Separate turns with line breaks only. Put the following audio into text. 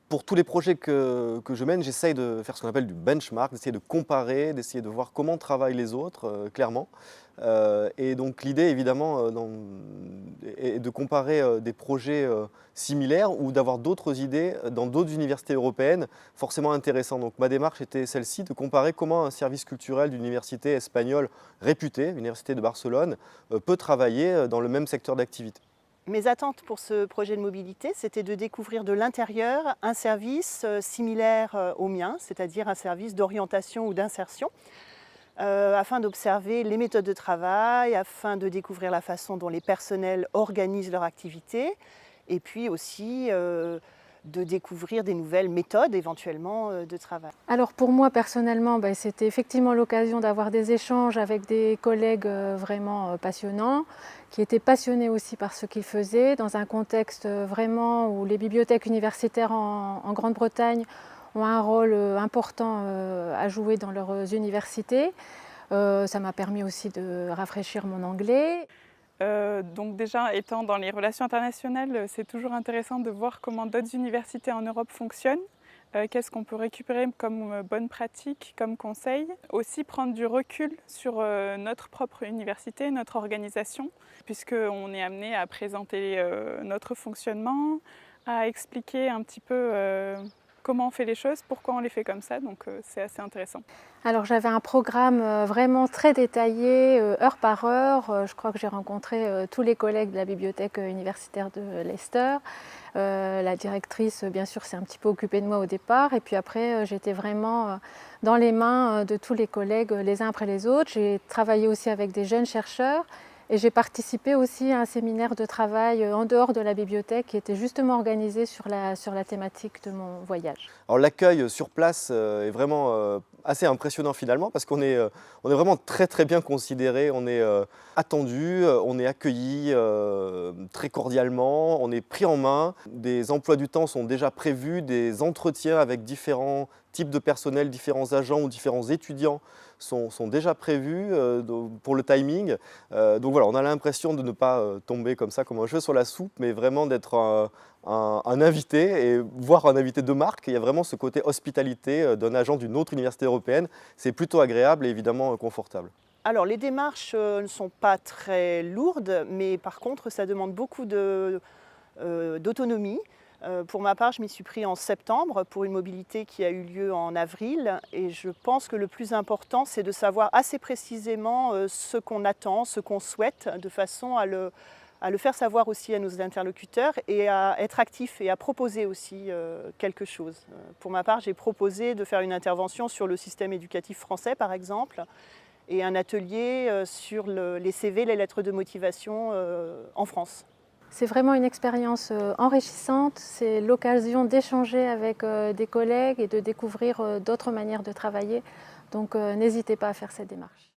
Pour tous les projets que je mène, j'essaye de faire ce qu'on appelle du benchmark, d'essayer de comparer, d'essayer de voir comment travaillent les autres, clairement. Et donc l'idée évidemment, est de comparer, des projets, similaires ou d'avoir d'autres idées, dans d'autres universités européennes forcément intéressantes. Donc ma démarche était celle-ci, de comparer comment un service culturel d'une université espagnole réputée, l'université de Barcelone, peut travailler, dans le même secteur d'activité.
Mes attentes pour ce projet de mobilité, c'était de découvrir de l'intérieur un service similaire au mien, c'est-à-dire un service d'orientation ou d'insertion, afin d'observer les méthodes de travail, afin de découvrir la façon dont les personnels organisent leur activité, et puis aussi de découvrir des nouvelles méthodes éventuellement de travail.
Alors pour moi personnellement, c'était effectivement l'occasion d'avoir des échanges avec des collègues vraiment passionnants, qui étaient passionnés aussi par ce qu'ils faisaient, dans un contexte vraiment où les bibliothèques universitaires en Grande-Bretagne ont un rôle important à jouer dans leurs universités. Ça m'a permis aussi de rafraîchir mon anglais.
Donc déjà, étant dans les relations internationales, c'est toujours intéressant de voir comment d'autres universités en Europe fonctionnent. Qu'est-ce qu'on peut récupérer comme bonne pratique, comme conseil. Aussi prendre du recul sur notre propre université, notre organisation, puisqu'on est amené à présenter notre fonctionnement, à expliquer un petit peu comment on fait les choses, pourquoi on les fait comme ça, donc c'est assez intéressant.
Alors j'avais un programme vraiment très détaillé, heure par heure. Je crois que j'ai rencontré tous les collègues de la bibliothèque universitaire de Leicester. La directrice, bien sûr, s'est un petit peu occupée de moi au départ. Et puis après, j'étais vraiment dans les mains de tous les collègues, les uns après les autres. J'ai travaillé aussi avec des jeunes chercheurs. Et j'ai participé aussi à un séminaire de travail en dehors de la bibliothèque qui était justement organisé sur la thématique de mon voyage.
Alors l'accueil sur place est vraiment assez impressionnant finalement parce on est vraiment très bien considéré, on est attendu, on est accueilli très cordialement, on est pris en main. Des emplois du temps sont déjà prévus, des entretiens avec différents types de personnel, différents agents ou différents étudiants sont déjà prévus pour le timing. Donc voilà, on a l'impression de ne pas tomber comme ça comme un cheveu sur la soupe, mais vraiment d'être un invité, et voire un invité de marque. Il y a vraiment ce côté hospitalité d'un agent d'une autre université européenne. C'est plutôt agréable et évidemment confortable.
Alors les démarches ne sont pas très lourdes, mais par contre ça demande beaucoup d'autonomie. Pour ma part, je m'y suis pris en septembre pour une mobilité qui a eu lieu en avril, et je pense que le plus important, c'est de savoir assez précisément ce qu'on attend, ce qu'on souhaite, de façon à le faire savoir aussi à nos interlocuteurs et à être actif et à proposer aussi quelque chose. Pour ma part, j'ai proposé de faire une intervention sur le système éducatif français, par exemple, et un atelier sur les CV, les lettres de motivation en France.
C'est vraiment une expérience enrichissante, c'est l'occasion d'échanger avec des collègues et de découvrir d'autres manières de travailler. Donc n'hésitez pas à faire cette démarche.